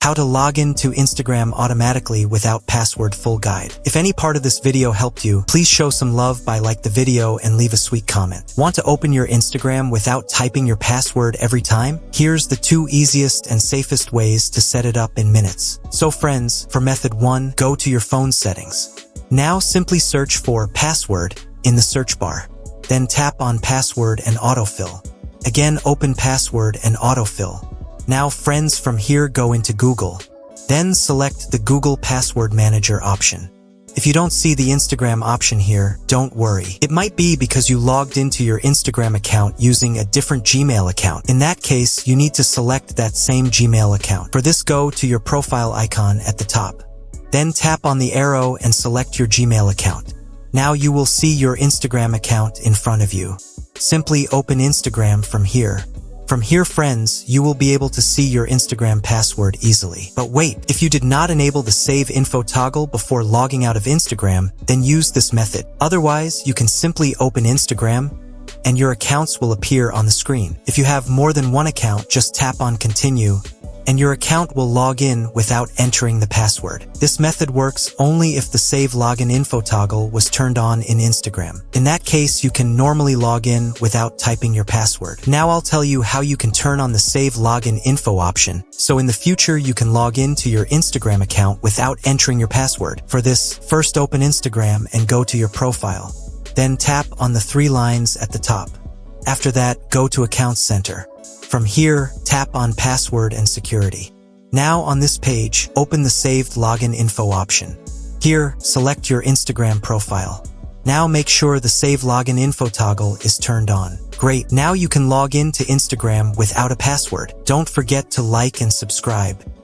How to log in to Instagram automatically without password full guide. If any part of this video helped you, please show some love by like the video and leave a sweet comment. Want to open your Instagram without typing your password every time? Here's the 2 easiest and safest ways to set it up in minutes. So friends, for method 1, go to your phone settings. Now simply search for password in the search bar. Then tap on password and autofill. Again, open password and autofill. Now friends, from here go into Google. Then select the Google Password Manager option. If you don't see the Instagram option here, don't worry. It might be because you logged into your Instagram account using a different Gmail account. In that case, you need to select that same Gmail account. For this, go to your profile icon at the top. Then tap on the arrow and select your Gmail account. Now you will see your Instagram account in front of you. Simply open Instagram from here. From here, friends, you will be able to see your Instagram password easily. But wait, if you did not enable the Save Info toggle before logging out of Instagram, then use this method. Otherwise, you can simply open Instagram and your accounts will appear on the screen. If you have more than one account, just tap on Continue and your account will log in without entering the password. This method works only if the Save Login Info toggle was turned on in Instagram. In that case, you can normally log in without typing your password. Now I'll tell you how you can turn on the Save Login Info option, so in the future you can log into your Instagram account without entering your password. For this, first open Instagram and go to your profile. Then tap on the 3 lines at the top. After that, go to Account Center. From here, tap on Password and Security. Now on this page, open the Saved Login Info option. Here, select your Instagram profile. Now make sure the Save Login Info toggle is turned on. Great, now you can log in to Instagram without a password. Don't forget to like and subscribe.